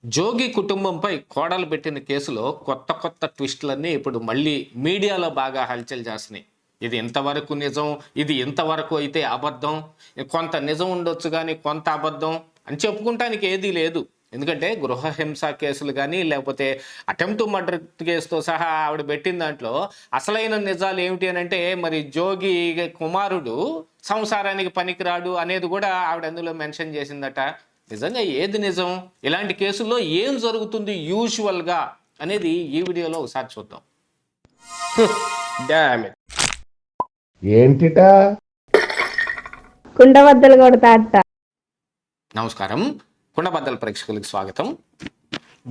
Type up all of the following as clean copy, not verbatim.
జోగి కుటుంబంపై కోడలు పెట్టిన కేసులో కొత్త కొత్త ట్విస్టులన్నీ ఇప్పుడు మళ్ళీ మీడియాలో బాగా హల్చల్ చేస్తున్నాయి. ఇది ఎంతవరకు నిజం, ఇది ఎంతవరకు అయితే అబద్ధం, కొంత నిజం ఉండొచ్చు కానీ కొంత అబద్ధం అని చెప్పుకుంటానికి ఏదీ లేదు. ఎందుకంటే గృహహింస కేసులు కానీ లేకపోతే అటెంప్ట్ మర్డర్ కేసుతో సహా ఆవిడ పెట్టిన దాంట్లో అసలైన నిజాలు ఏమిటి అని అంటే మరి జోగి కుమారుడు సంసారానికి పనికిరాడు అనేది కూడా ఆవిడ అందులో మెన్షన్ చేసిందట. నిజంగా ఏది నిజం, ఇలాంటి కేసుల్లో ఏం జరుగుతుంది యూజువల్గా అనేది ఈ వీడియోలో ఒకసారి చూద్దాం. ఏంటిట కుండబద్దలు కొడతా అట్ట. నమస్కారం, కుండబద్దల ప్రేక్షకులకు స్వాగతం.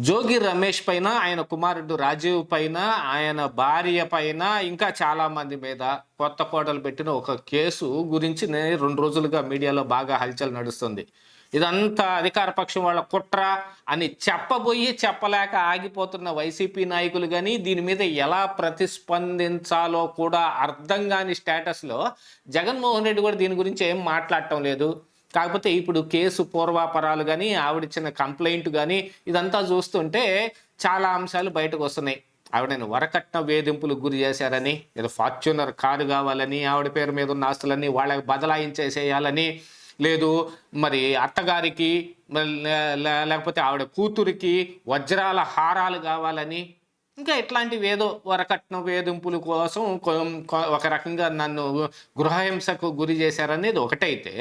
జోగి రమేష్ పైన, ఆయన కుమారుడు రాజీవ్ పైన, ఆయన భార్య పైన, ఇంకా చాలా మంది మీద కొత్త కోటలు పెట్టిన ఒక కేసు గురించి 2 రోజులుగా మీడియాలో బాగా హల్చల్ నడుస్తుంది. ఇదంతా అధికార పక్షం వాళ్ళ కుట్ర అని చెప్పబోయి చెప్పలేక ఆగిపోతున్న వైసీపీ నాయకులు కానీ దీని మీద ఎలా ప్రతిస్పందించాలో కూడా అర్థం కాని స్టేటస్లో జగన్మోహన్ రెడ్డి కూడా దీని గురించి ఏం మాట్లాడటం లేదు. కాకపోతే ఇప్పుడు కేసు పూర్వాపరాలు కానీ ఆవిడిచ్చిన కంప్లైంట్ కానీ ఇదంతా చూస్తుంటే చాలా అంశాలు బయటకు వస్తున్నాయి. ఆవిడని వరకట్న వేధింపులకు గురి చేశారని, ఏదో ఫార్చ్యూనర్ కారు కావాలని, ఆవిడ పేరు మీద ఉన్న ఆస్తులన్నీ వాళ్ళకి బదలాయించేసేయాలని, లేదు మరి అత్తగారికి లేకపోతే ఆవిడ కూతురికి వజ్రాల హారాలు కావాలని, ఇంకా ఇట్లాంటివి ఏదో వరకట్న వేధింపుల కోసం ఒక రకంగా నన్ను గృహహింసకు గురి చేశారనేది ఒకటైతే,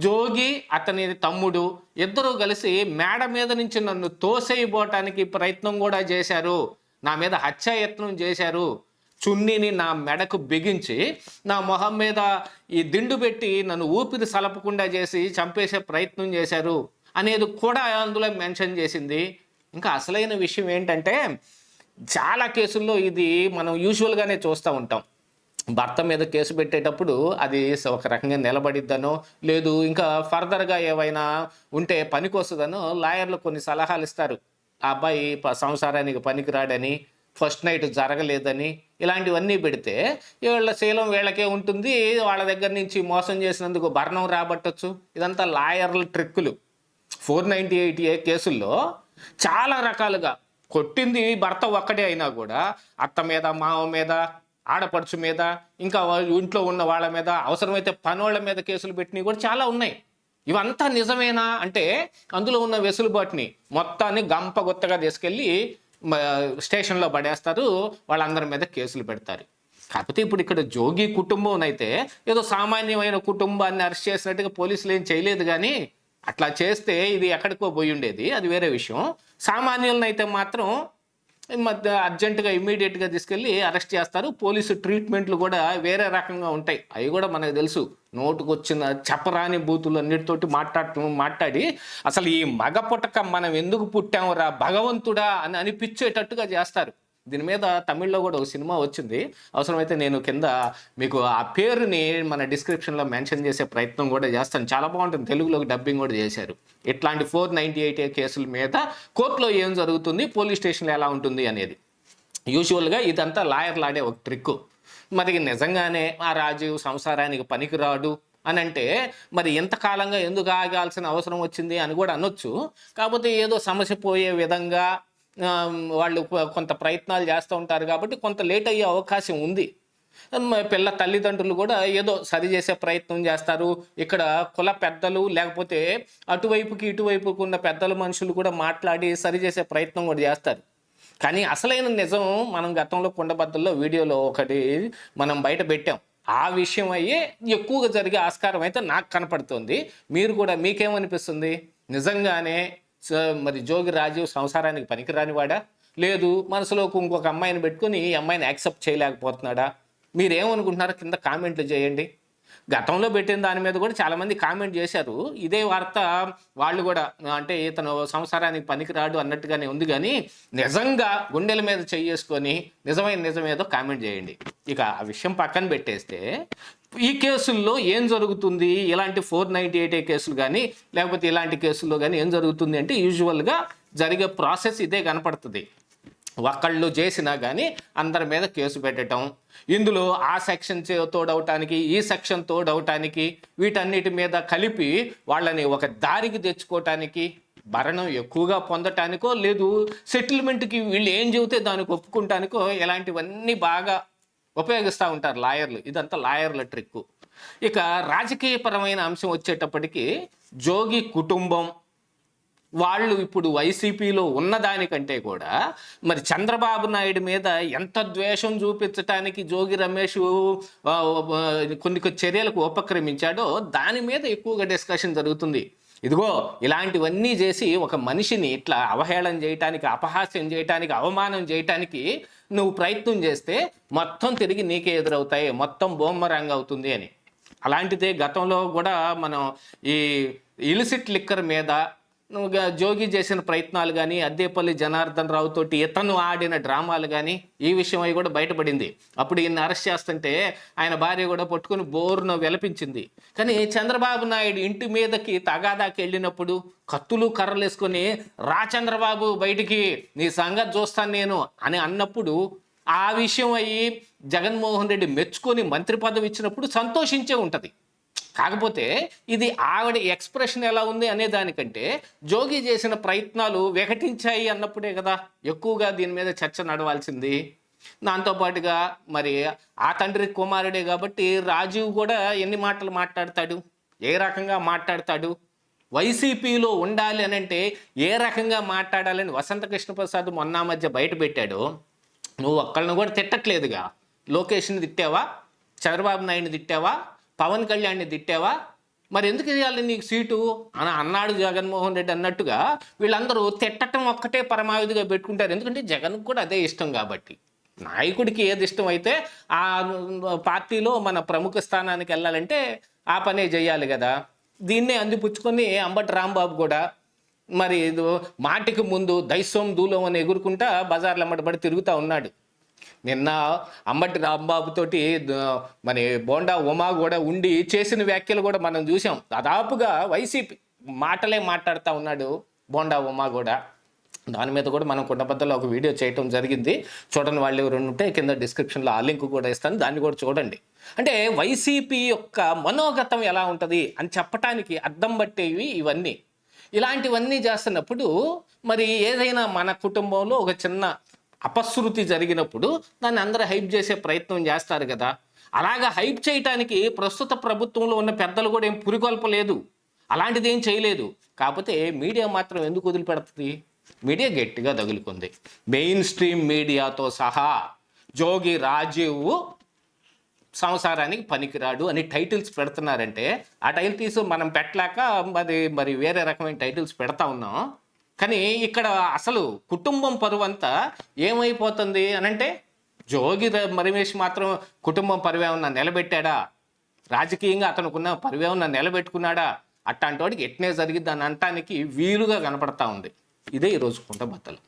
జోగి అతని తమ్ముడు ఇద్దరూ కలిసి మేడ మీద నుంచి నన్ను తోసేయబోటానికి ప్రయత్నం కూడా చేశారు, నా మీద హత్యాయత్నం చేశారు, చున్నీని నా మెడకు బిగించి నా మొహం మీద ఈ దిండు పెట్టి నన్ను ఊపిరి సలపకుండా చేసి చంపేసే ప్రయత్నం చేశారు అనేది కూడా అందులో మెన్షన్ చేసింది. ఇంకా అసలైన విషయం ఏంటంటే, చాలా కేసుల్లో ఇది మనం యూజువల్గానే చూస్తూ ఉంటాం. భర్త మీద కేసు పెట్టేటప్పుడు అది ఒక రకంగా నిలబడిద్దనో, లేదు ఇంకా ఫర్దర్గా ఏవైనా ఉంటే పనికొస్తుందనో లాయర్లు కొన్ని సలహాలు ఇస్తారు. ఆ అబ్బాయి సంసారానికి పనికిరాడని, ఫస్ట్ నైట్ జరగలేదని, ఇలాంటివన్నీ పెడితే వీళ్ళ శీలం వీళ్ళకే ఉంటుంది, వాళ్ళ దగ్గర నుంచి మోసం చేసినందుకు భరణం రాబట్టచ్చు. ఇదంతా లాయర్ల ట్రిక్కులు. 498A కేసుల్లో చాలా రకాలుగా కొట్టింది భర్త ఒక్కడే అయినా కూడా అత్త మీద, మావ మీద, ఆడపడుచు మీద, ఇంకా ఇంట్లో ఉన్న వాళ్ళ మీద, అవసరమైతే పనోళ్ళ మీద కేసులు పెట్టినవి కూడా చాలా ఉన్నాయి. ఇవంతా నిజమేనా అంటే అందులో ఉన్న వెసులుబాటుని మొత్తాన్ని గంపగొత్తగా తీసుకెళ్ళి స్టేషన్లో పడేస్తారు, వాళ్ళందరి మీద కేసులు పెడతారు. కాకపోతే ఇప్పుడు ఇక్కడ జోగి కుటుంబం అయితే ఏదో సామాన్యమైన కుటుంబాన్ని అరెస్ట్ చేసినట్టుగా పోలీసులు ఏం చేయలేదు. కానీ అట్లా చేస్తే ఇది ఎక్కడికో పోయి ఉండేది, అది వేరే విషయం. సామాన్యులను అయితే మాత్రం అర్జెంటుగా ఇమ్మీడియట్గా తీసుకెళ్ళి అరెస్ట్ చేస్తారు. పోలీసు ట్రీట్మెంట్లు కూడా వేరే రకంగా ఉంటాయి. అవి కూడా మనకు తెలుసు. నోటుకు వచ్చిన చెప్పరాని బూతులు అన్నిటితోటి మాట్లాడి అసలు ఈ మగ పుట్టక మనం ఎందుకు పుట్టామురా భగవంతుడా అని అనిపించేటట్టుగా చేస్తారు. దీని మీద తమిళ్లో కూడా ఒక సినిమా వచ్చింది. అవసరమైతే నేను కింద మీకు ఆ పేరుని మన డిస్క్రిప్షన్లో మెన్షన్ చేసే ప్రయత్నం కూడా చేస్తాను. చాలా బాగుంటుంది, తెలుగులోకి డబ్బింగ్ కూడా చేశారు. ఇట్లాంటి 498A కేసుల మీద కోర్టులో ఏం జరుగుతుంది, పోలీస్ స్టేషన్లో ఎలా ఉంటుంది అనేది. యూజువల్గా ఇదంతా లాయర్లు ఆడే ఒక ట్రిక్కు. మరి నిజంగానే ఆ రాజీవ్ సంసారానికి పనికిరాడు అని అంటే మరి ఎంతకాలంగా ఎందుకు ఆగాల్సిన అవసరం వచ్చింది అని కూడా అనొచ్చు. కాకపోతే ఏదో సమస్య పోయే విధంగా వాళ్ళు కొంత ప్రయత్నాలు చేస్తూ ఉంటారు కాబట్టి కొంత లేట్ అయ్యే అవకాశం ఉంది. పిల్ల తల్లిదండ్రులు కూడా ఏదో సరి చేసే ప్రయత్నం చేస్తారు. ఇక్కడ కుల పెద్దలు లేకపోతే అటువైపుకి ఇటువైపుకి ఉన్న పెద్దల మనుషులు కూడా మాట్లాడి సరి చేసే ప్రయత్నం కూడా చేస్తారు. కానీ అసలైన నిజం మనం గతంలో కుండబద్దల్లో వీడియోలో ఒకటి మనం బయట పెట్టాం. ఆ విషయం అయ్యే ఎక్కువగా జరిగే ఆస్కారం అయితే నాకు కనపడుతుంది. మీరు కూడా మీకేమనిపిస్తుంది? నిజంగానే మరి జోగి రాజీవ్ సంసారానికి పనికిరాని వాడా, లేదు మనసులోకి ఇంకొక అమ్మాయిని పెట్టుకుని ఈ అమ్మాయిని యాక్సెప్ట్ చేయలేకపోతున్నాడా? మీరేమనుకుంటున్నారో కింద కామెంట్లు చేయండి. గతంలో పెట్టిన దాని మీద కూడా చాలామంది కామెంట్ చేశారు. ఇదే వార్త వాళ్ళు కూడా అంటే ఇతను సంసారానికి పనికిరాడు అన్నట్టుగానే ఉంది. కానీ నిజంగా గుండెల మీద చేసుకొని నిజమేదో కామెంట్ చేయండి. ఇక ఆ విషయం పక్కన పెట్టేస్తే ఈ కేసుల్లో ఏం జరుగుతుంది, ఇలాంటి 498A కేసులు కానీ లేకపోతే ఇలాంటి కేసుల్లో కానీ ఏం జరుగుతుంది అంటే యూజువల్గా జరిగే ప్రాసెస్ ఇదే కనపడుతుంది. ఒకళ్ళు చేసినా కానీ అందరి మీద కేసు పెట్టడం, ఇందులో ఆ సెక్షన్ తోడవటానికి ఈ సెక్షన్ తోడవటానికి వీటన్నిటి మీద కలిపి వాళ్ళని ఒక దారికి తెచ్చుకోవటానికి భరణం ఎక్కువగా పొందటానికో లేదు సెటిల్మెంట్కి వీళ్ళు ఏం చెబితే దానికి ఒప్పుకుంటానికో ఇలాంటివన్నీ బాగా ఉపయోగిస్తూ ఉంటారు లాయర్లు. ఇదంతా లాయర్ల ట్రిక్కు. ఇక రాజకీయపరమైన అంశం వచ్చేటప్పటికి జోగి కుటుంబం వాళ్ళు ఇప్పుడు వైసీపీలో ఉన్నదానికంటే కూడా మరి చంద్రబాబు నాయుడు మీద ఎంత ద్వేషం చూపించటానికి జోగి రమేష్ కొన్ని చర్యలకు ఉపక్రమించాడో దాని మీద ఎక్కువగా డిస్కషన్ జరుగుతుంది. ఇదిగో ఇలాంటివన్నీ చేసి ఒక మనిషిని ఇట్లా అవహేళన చేయటానికి, అపహాస్యం చేయటానికి, అవమానం చేయటానికి నువ్వు ప్రయత్నం చేస్తే మొత్తం తిరిగి నీకే ఎదురవుతాయి, మొత్తం బూమరాంగ్ అవుతుంది అని. అలాంటిదే గతంలో కూడా మనం ఈ ఇలిసిట్ లిక్కర్ మీద జోగి చేసిన ప్రయత్నాలు కానీ, అద్దేపల్లి జనార్దన్ రావు తోటి ఇతను ఆడిన డ్రామాలు కానీ ఈ విషయం అవి కూడా బయటపడింది. అప్పుడు ఈయన్ని అరెస్ట్ చేస్తుంటే ఆయన భార్య కూడా పట్టుకుని బోరును విలపించింది. కానీ చంద్రబాబు నాయుడు ఇంటి మీదకి తగాదాకి వెళ్ళినప్పుడు కత్తులు కర్రలు వేసుకొని రా చంద్రబాబు బయటికి, నీ సంగతి చూస్తాను నేను అని అన్నప్పుడు ఆ విషయం అయ్యి జగన్మోహన్ రెడ్డి మెచ్చుకొని మంత్రి పదవి ఇచ్చినప్పుడు సంతోషించే ఉంటుంది. కాకపోతే ఇది ఆవిడ ఎక్స్ప్రెషన్ ఎలా ఉంది అనే దానికంటే జోగి చేసిన ప్రయత్నాలు వికటించాయి అన్నప్పుడే కదా ఎక్కువగా దీని మీద చర్చ నడవాల్సింది. దాంతోపాటుగా మరి ఆ తండ్రి కుమారుడే కాబట్టి రాజీవ్ కూడా ఎన్ని మాటలు మాట్లాడతాడు, ఏ రకంగా మాట్లాడతాడు, వైసీపీలో ఉండాలి అని అంటే ఏ రకంగా మాట్లాడాలని వసంత కృష్ణప్రసాద్ మొన్న మధ్య బయట పెట్టాడు. నువ్వు ఒక్కళ్ళని కూడా తిట్టట్లేదుగా. లోకేష్ని తిట్టావా, చంద్రబాబు నాయుడిని తిట్టావా, పవన్ కళ్యాణ్ని తిట్టావా, మరి ఎందుకు ఇవ్వాలి నీకు సీటు అని అన్నాడు జగన్మోహన్ రెడ్డి అన్నట్టుగా వీళ్ళందరూ తిట్టడం ఒక్కటే పరమావధిగా పెట్టుకుంటారు. ఎందుకంటే జగన్కు కూడా అదే ఇష్టం కాబట్టి. నాయకుడికి ఏది ఇష్టం అయితే ఆ పార్టీలో మన ప్రముఖ స్థానానికి వెళ్ళాలంటే ఆ పనే చేయాలి కదా. దీన్నే అందిపుచ్చుకొని అంబటి రాంబాబు కూడా మరి మాటికి ముందు దైస్వం దూలం అని ఎగురుకుంటా బజార్లు అమ్మటబడి తిరుగుతూ ఉన్నాడు. నిన్న అంబటి రాంబాబుతోటి మరి బోండా ఉమా కూడా ఉండి చేసిన వ్యాఖ్యలు కూడా మనం చూసాం. దాదాపుగా వైసీపీ మాటలే మాట్లాడుతూ ఉన్నాడు బోండా ఉమా కూడా. దాని మీద కూడా మనం కుండబద్దలో ఒక వీడియో చేయటం జరిగింది. చూడని వాళ్ళు ఎవరు ఉంటే కింద డిస్క్రిప్షన్లో ఆ లింక్ కూడా ఇస్తాను, దాన్ని కూడా చూడండి. అంటే వైసీపీ యొక్క మనోగతం ఎలా ఉంటుంది అని చెప్పటానికి అద్దం పట్టేవి ఇవన్నీ. ఇలాంటివన్నీ చేస్తున్నప్పుడు మరి ఏదైనా మన కుటుంబంలో ఒక చిన్న అపశృతి జరిగినప్పుడు దాన్ని అందరూ హైప్ చేసే ప్రయత్నం చేస్తారు కదా. అలాగా హైప్ చేయటానికి ప్రస్తుత ప్రభుత్వంలో ఉన్న పెద్దలు కూడా ఏం పురికొల్పలేదు, అలాంటిది ఏం చేయలేదు. కాకపోతే మీడియా మాత్రం ఎందుకు వదిలిపెడుతుంది? మీడియా గట్టిగా తగులుకుంది. మెయిన్ స్ట్రీమ్ మీడియాతో సహా జోగి రాజీవ్ సంసారానికి పనికిరాడు అని టైటిల్స్ పెడుతున్నారంటే ఆ టైటిల్స్ మనం పెట్టలేక మరి వేరే రకమైన టైటిల్స్ పెడతా ఉన్నాం. కానీ ఇక్కడ అసలు కుటుంబం పరువంతా ఏమైపోతుంది అనంటే జోగి రమేష్ మాత్రం కుటుంబం పరువేమన్నా నిలబెట్టాడా, రాజకీయంగా అతనుకున్న పరువేమన్నా నిలబెట్టుకున్నాడా, అట్లాంటి వాడికి ఎట్నే జరిగింది అని అనటానికి వీలుగా కనపడతా ఉంది. ఇదే ఈరోజు కుంటబద్దలు.